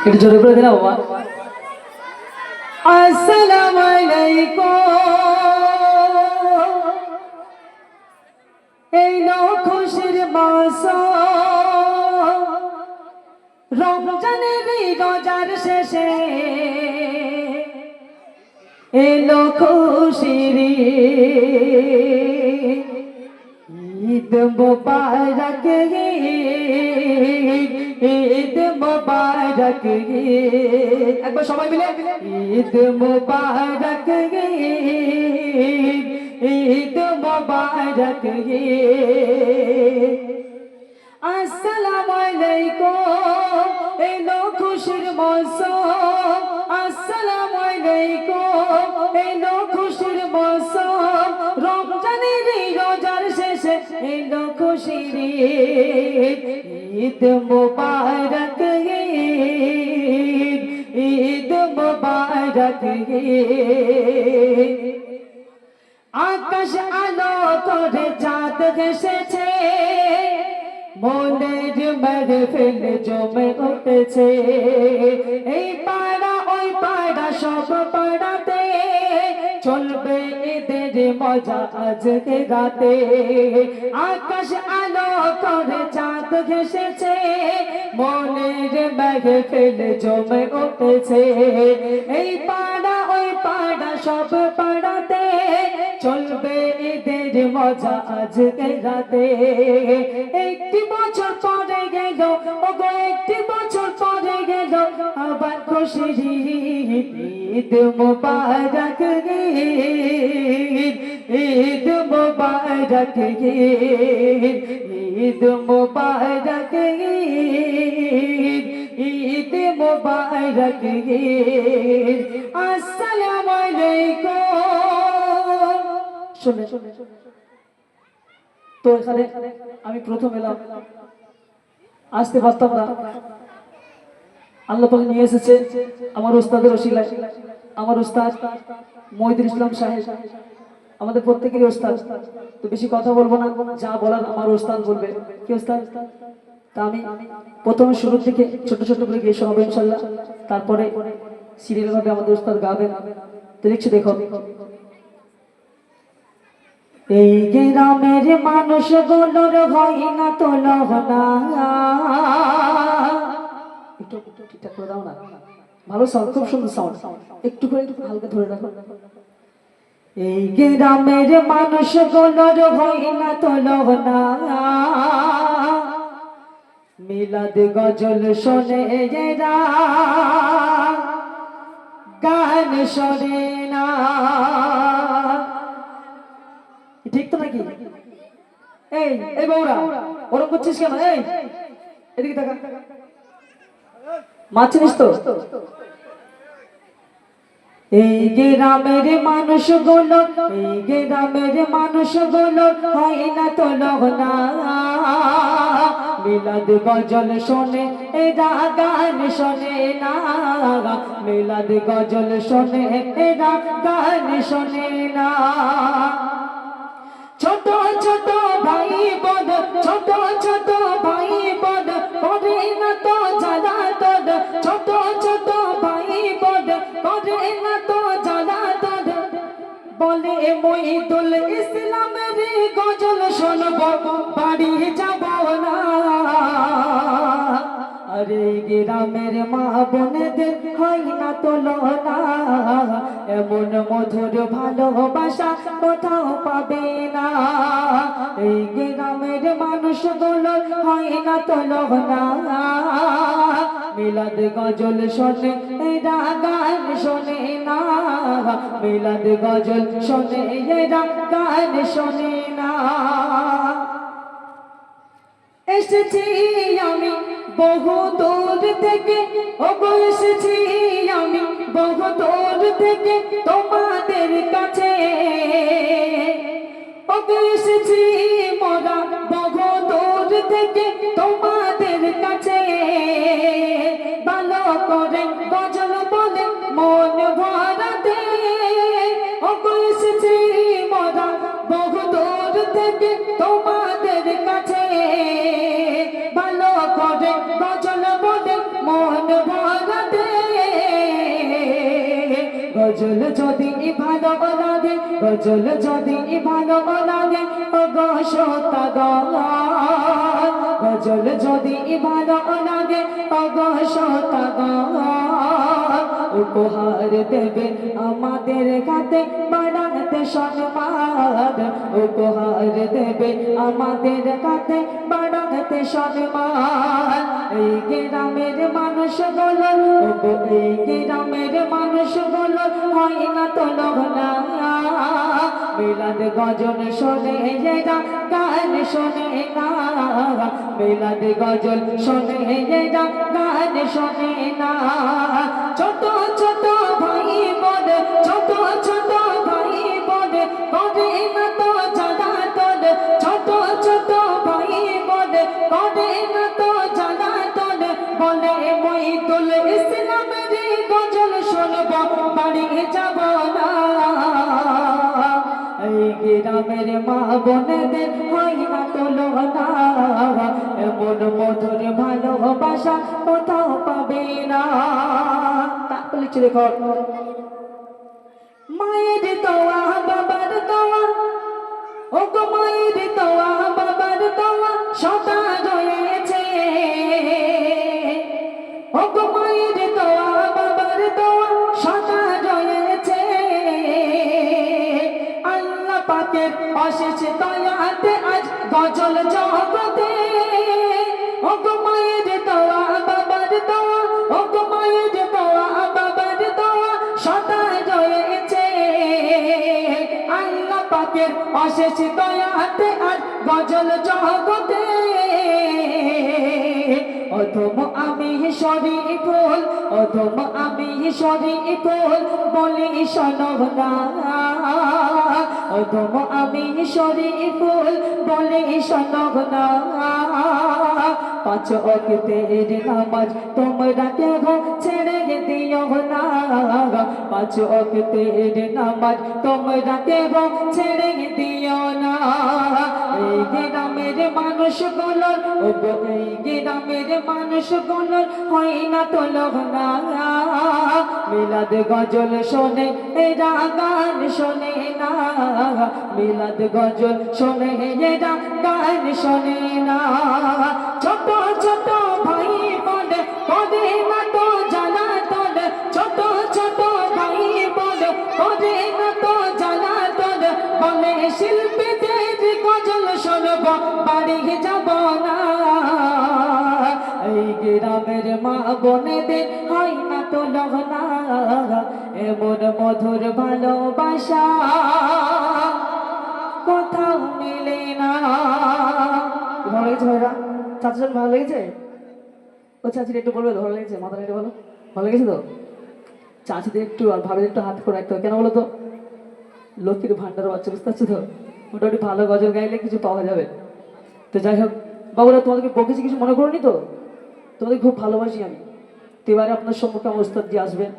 একটু জোরে করে দিলাম বাবা। আসসালামু আলাইকুম, এই খুশির মাস রমজানের রোজার শেষে এলো খুশির ঈদ মুবারক, ঈদ মুবারক, একবার সবাই মিলে ঈদ মুবারক, ঈদ মুবারক। আসসালামু আলাইকুম, এলো খুশির মৌসুম। আসসালামু আলাইকুম, এলো খুশির মৌসুম রমজানের রোজার শেষে এলো খুশির ঈদ মুবারক, ঈদ মুবারক। আকাশ আলো করে চাঁদ এসেছে, মনের মেহফিল জমে উঠেছে। এই পাড়া ওই পাড়া সব পাড়াতে চলবে ঈদের মজা আজকে রাতে। আকাশ আলো করে চাঁদ এসেছে, মনের মেহফিল জমে উঠেছে। এই পাড়া ওই পাড়া সব পাড়াতে চলবে ঈদের মজা আজকে রাতে। একটি বছর পরে গেল, ওগো একটি বছর পরে গেল, আবার খুশির ঈদ মুবারক, ঈদ মুবারক, ঈদ মুবারক, ঈদ মুবারক। আসসালামু আলাইকুম। শুনে তো এখানে আমি প্রথম এলাম, আসতে পারতাম না। আল্লাহ পাক নিয়ে এসেছে আমার উস্তাদের ওসিলায়। আমার উস্তাদ মহিদুল ইসলাম সাহেব আমাদের প্রত্যেকেরই উস্তাদ। তো বেশি কথা বলবো না, যা বলার আমার উস্তাদ বলবে। কি উস্তাদ? তা আমি প্রথমে শুরুর দিকে ছোট ছোট করে গিয়ে শোনাবো ইনশাল্লাহ, তারপরে সিরিয়াল ভাবে আমাদের উস্তাদ গাবেন। তো দেখছি, দেখো এই গ্রামের মানুষ গুলোর হয় না তুলনা। একটু ঠিকঠাক করে দাও না, ভালো সাউন্ড, খুব সুন্দর সাউন্ড, একটু করে একটু হালকা ধরে রাখো। এই গ্রামের মানুষ গুলোর হয় না তুলনা, মিলাদ গজল শোনে এরা, গান শোনে না। ঠিক তো নাকি? এই এই বউরা ওরকম করছিস কেন? এই এদিকে তাকা, মাছিস তো? এই গ্রামের মানুষ গুলো, এই গ্রামের মানুষ গুলো হয় না তুলনা, মিলাদ গজল শোনে এরা, গান শোনে না। মিলাদ গজল শোনে এরা, গান শোনে না। ছোট ছোট ভাই বোন, ছোট ছোট ভাই বোন করে না তো জ্বালা তোর। ছোট ছোট ভাই বোন করে না তো জ্বালা তোর। বলে মহিদুল ইসলামের গজল শুনবো, বাড়ি যাব না। আরে গ্রামের মা বোনেদের হয় না তুলনা, এমন মধুর ভালোবাসা কোথাও পাবে না। এই গ্রামের মানুষগুলো হয় না তুলনা, মিলাদ গজল শোনে এরা, গান শোনে না। মিলাদ গজল শোনে এরা, গান শোনে না। এসেছি আমি বহু দূর থেকে, ওগো এসেছি আমি বহু দূর থেকে তোমাদের কাছে। ওগো এসেছি মোরা বহু দূর থেকে তোমাদের কাছে। ভালো করে গজল বলে মন ভরাতে, ওগো এসেছি মোরা বহু দূর থেকে তোমাদের কাছে। ভালো করে গজল বলে মন ভরা গজল যদি ভালো লাগে, গজল যদি ভালো লাগে, ওগো শ্রোতা গণ, গজল যদি ভালো লাগে, ওগো শ্রোতা গণ, উপহার দেবে আমাদের কাছে বাড়াতে সম্মান, উপহার দেবে আমাদের কাছে বাড়াতে সম্মান। এই গ্রামের মানুষ বলো, এই গ্রামের মানুষ বলো, হয় না তো লগনা, মিলাদ গজল শোনে এরা গান শোনে না, মিলাদ গজল শোনে এরা গান শোনে না। ছোট ছোট ভাই বোন, ছোট ছোট ভাই বোন করে না তো জানা তোর, ছোট ছোট ভাই বোন করে না তো জানা তোর, বলে মহিদুল ইসলামের গজল শুনব বাড়ি যাব না। এই গ্রামের মা বোনেদের হয় না তুলনা, এমন মধুর ভালোবাসা কোথাও পাবে না। তাহলে চলে কর মায়ের দোয়া বাবার দোয়া, ও গো মায়ের দোয়া বাবার দোয়া সদা রয়েছে, ও গো মায়ের দোয়া বাবার দোয়া সদা রয়েছে, আল্লাহ পাকের অশেষ দয়াতে আজ গজল জগতে, ও গো মায়ের দোয়া বাবার দোয়া, ও গো মায়ের দোয়া বাবার দোয়া সদা রয়েছে, আল্লাহ পাকের অশেষ দয়াতে আজ গজল জগতে। অধম আমি শরীফুল, অধম আমি শরীফুল বলি শোনব না, অধম আমি শরীফুল বলি শোনব না। পাঁচ ওয়াক্তের নামাজ তোমরা কেহ ছেড়ে দিও না, পাঁচ ওয়াক্তের নামাজ তোমরা কেহ ছেড়ে দিও না। এই গ্রামের মানুষগুলোর, ও গো এই গ্রামের মানুষগুলোর হয় না তো লগনা, মিলাদ গজল শোনে এরা গান শোনে না, মিলাদ গজল শোনে এরা গান শোনে না। ছোট ছোট ভাই বোন করে না তো জানা তোর, ছোট ছোট ভাই বোন করে না তো জানা তোর, বলে শিল্পীদের গজল শোনব বাড়ি যাব না। এই গ্রামের মা বোনেদের হয় না তো লগনা, এমন মধুর ভালোবাসা কোথাও মিলে না। ভালো লেগেছে ভাইরা? চাচার ভালো লেগেছে? ও চাচির একটু বলবে ভালো লেগেছে? মাথাটা একটু বলো ভালো লেগেছে তো? চাচিদের একটু আর ভাবিদের একটু হাত করে রাখতে হবে, কেন বলো তো? লক্ষ্মীর ভান্ডার বাচ্চা, বুঝতে পারছো তো? মোটামুটি ভালো গজল গাইলে কিছু পাওয়া যাবে। তো যাই হোক বাবুরা, তোমাদেরকে বকেছি কিছু মনে করোনি তো? তোমাদের খুব ভালোবাসি আমি। তো এবারে আপনার সম্মুখে আমার ওস্তাদ জি আসবেন।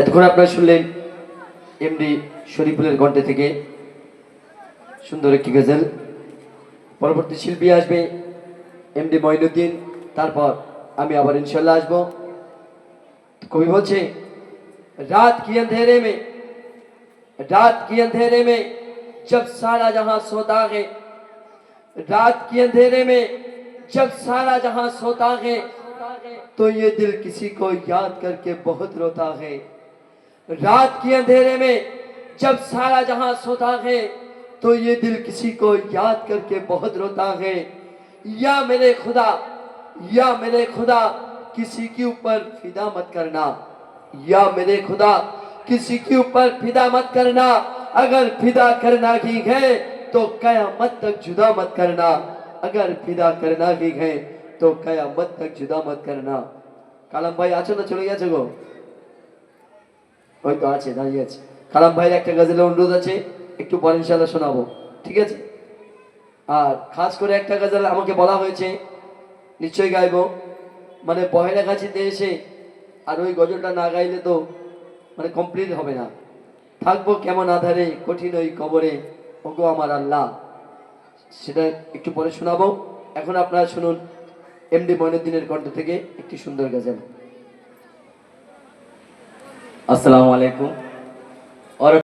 এতক্ষণ আপনারা শুনলেন এমডি শরীফুলের কণ্ঠে থেকে সুন্দর একটি গজল। পরবর্তী শিল্পী আসবে এমডি মঈনুদ্দিন, তারপর আমি আবার ইনশাল্লাহ আসবো। কবি বলছে, रात की अंधेरे में, रात की अंधेरे में जब सारा जहां सोता है, रात की अंधेरे में जब सारा जहां सोता है, तो ये दिल किसी को याद करके बहुत रोता है। रात की अंधेरे में जब सारा जहां सोता है, तो ये दिल किसी को याद करके बहुत रोता है। या मेरे खुदा, या मेरे खुदा किसी के ऊपर फिदा मत करना, या मेरे खुदा किसी के ऊपर फिदा मत करना, अगर फिदा करना ही है तो कयामत तक जुदा मत करना, अगर फिदा करना ही है तो कयामत तक जुदा मत करना। কালাম ভাই আছো না চলে গেছে গো? ওই তো আছে, দাঁড়িয়ে আছে। কালাম ভাইয়ের একটা গজলের অনুরোধ আছে, একটু পরে ইনশাআল্লাহ শোনাবো, ঠিক আছে? আর খাস করে একটা গজল আমাকে বলা হয়েছে নিশ্চয়ই গাইবো, মানে পহেলা গাছিতে এসে আর ওই গজলটা না গাইলে তো মানে কমপ্লিট হবে না। থাকবো কেমন আধারে কঠিন ওই কবরে, ওগো আমার আল্লাহ, সেটা একটু পরে শোনাবো। এখন আপনারা শুনুন এমডি মঈনুদ্দিনের কণ্ঠ থেকে একটি সুন্দর গজল। আসসালামু আলাইকুম।